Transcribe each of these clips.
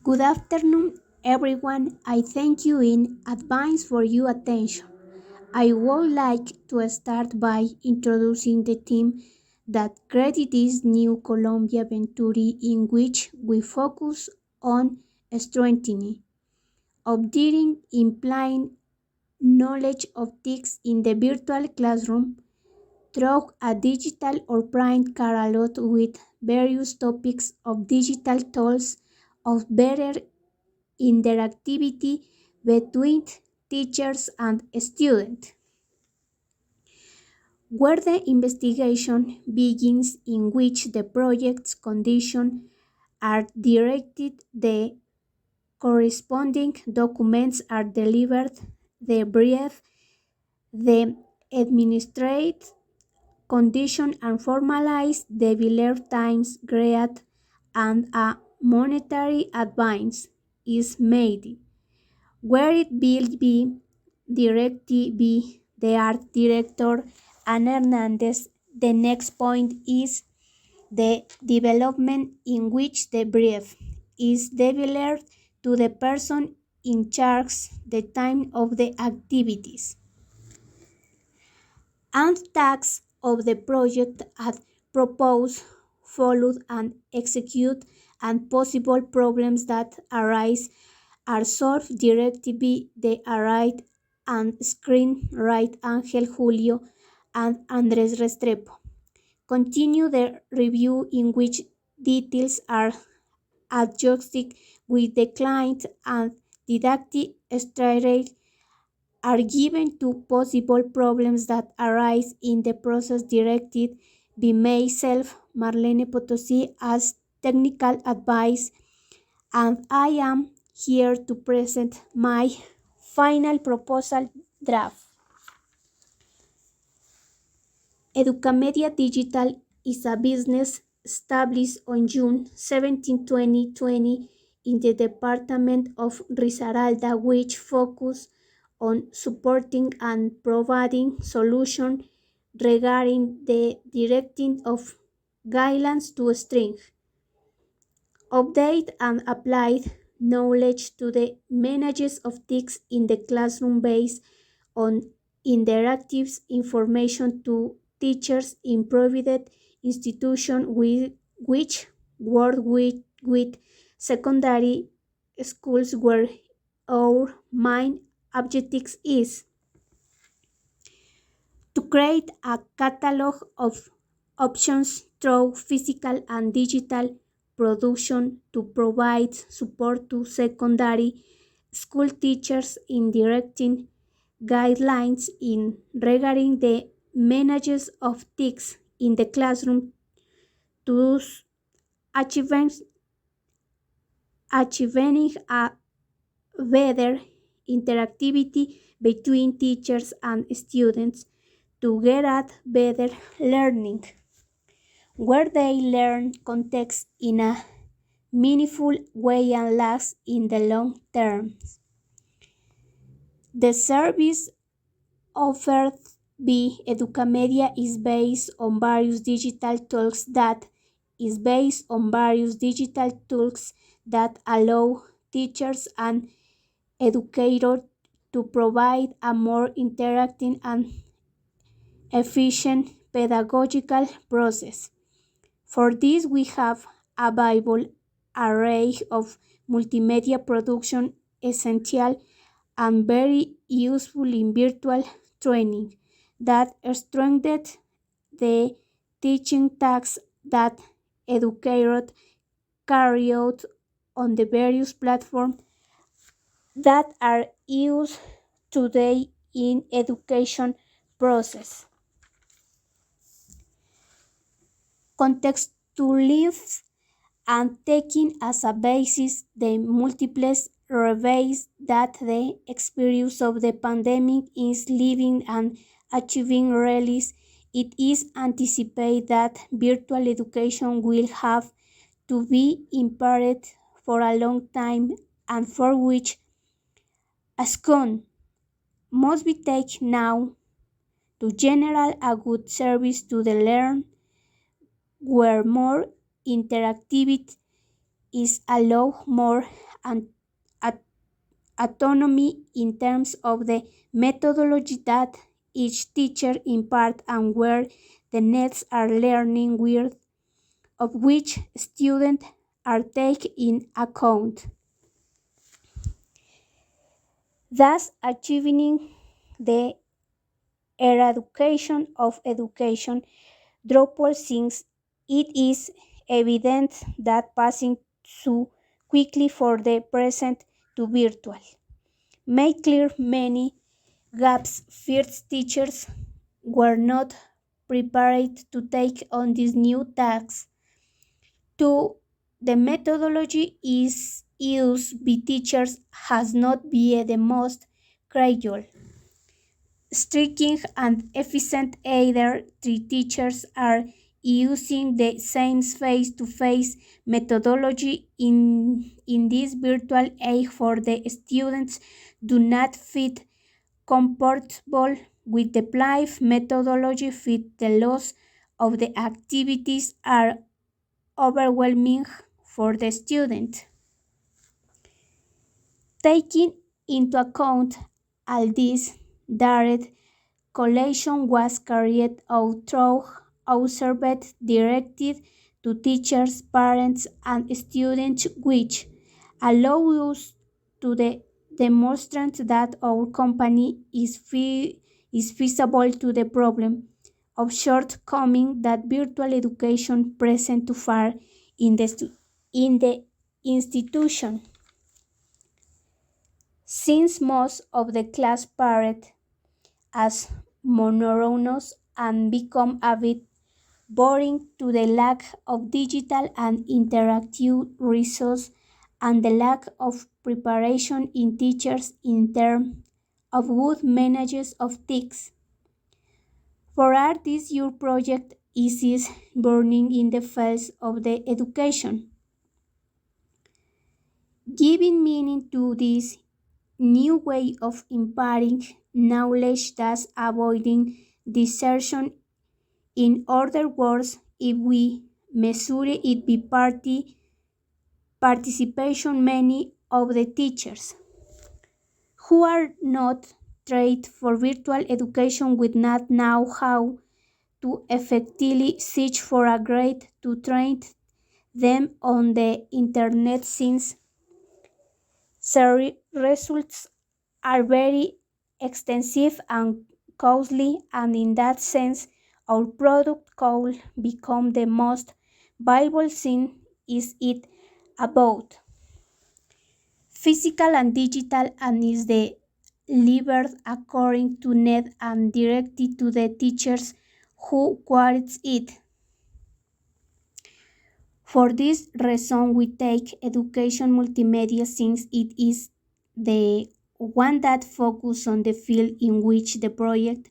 Good afternoon, everyone. I thank you in advance for your attention. I would like to start by introducing the team that created this new Colombia Venturi in which we focus on strengthening, updating, implying knowledge of TICs in the virtual classroom through a digital or print catalog with various topics of digital tools of better interactivity between teachers and students, where the investigation begins in which the project's conditions are directed, the corresponding documents are delivered, the brief, the administrative condition and formalized developed times grade and a monetary advance is made, where it will be directed by the art director and Hernandez. The next point is the development in which the brief is developed to the person in charge the time of the activities and tasks of the project as proposed, followed and executed, and possible problems that arise are solved directly by the right and screenwriter Ángel Julio and Andrés Restrepo. Continue the review in which details are adjusted with the client and didactic strategies are given to possible problems that arise in the process directed by myself, Marlene Potosí, as technical advice, and I am here to present my final proposal draft. Educamedia Digital is a business established on June 17, 2020 in the Department of Risaralda, which focuses on supporting and providing solutions regarding the directing of guidelines to strengthen, update, and applied knowledge to the managers of TICs in the classroom based on interactive information to teachers in private institutions which work with secondary schools where our main objective is to create a catalog of options through physical and digital production to provide support to secondary school teachers in directing guidelines in regarding the managers of TICs in the classroom to achieving, achieving a better interactivity between teachers and students to get at better learning, where they learn context in a meaningful way and last in the long term. The service offered by Educamedia is based on various digital tools that allow teachers and educators to provide a more interactive and efficient pedagogical process. For this, we have a viable array of multimedia production essential and very useful in virtual training that strengthen the teaching tasks that educators carry out on the various platforms that are used today in education process. Contextualize and taking as a basis the multiple rebates that the experience of the pandemic is living and achieving release, it is anticipated that virtual education will have to be impaired for a long time and for which action must be taken now to generate a good service to the learner where more interactivity is allow more an, at, autonomy in terms of the methodology that each teacher imparts and where the needs are learning with of which students are taken in account, thus achieving the eradication of education dropout since it is evident that passing too quickly for the present to virtual made clear many gaps. First teachers were not prepared to take on this new task. Two, the methodology is used by teachers has not been the most gradual, striking and efficient. Either three teachers are using the same face-to-face methodology in this virtual age for the students do not fit comfortable with the live methodology fit the loss of the activities are overwhelming for the student. Taking into account all this, direct collation was carried out through a survey directed to teachers, parents, and students, which allow us to demonstrate that our company is feasible to the problem of shortcoming that virtual education present too far in the institution. Since most of the class parent as monotonous and become a bit boring to the lack of digital and interactive resources and the lack of preparation in teachers in terms of good managers of TICs. For art, this your project is burning in the fields of the education. Giving meaning to this new way of imparting knowledge thus avoiding desertion. In other words, if we measure it by participation, many of the teachers who are not trained for virtual education would not know how to effectively search for a grade to train them on the internet since results are very extensive and costly, and in that sense our product could become the most viable thing is it about physical and digital and is delivered according to need and directed to the teachers who queries it. For this reason, we take education multimedia since it is the one that focuses on the field in which the project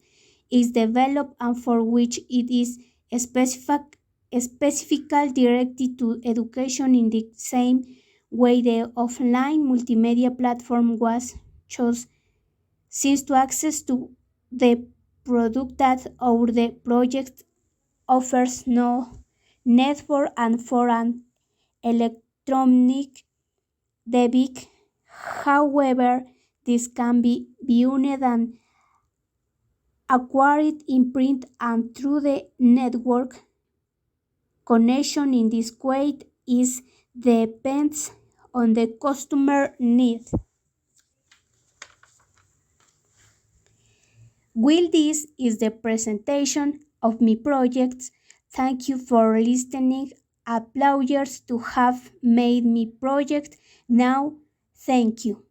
is developed and for which it is specifically directed to education in the same way the offline multimedia platform was chosen since to access to the product that our the project offers no network and for an electronic debit. However, this can be viewed and acquired in print and through the network connection in this way is depends on the customer need. Will this is the presentation of my projects. Thank you for listening. Applause to have made my project. Now, thank you.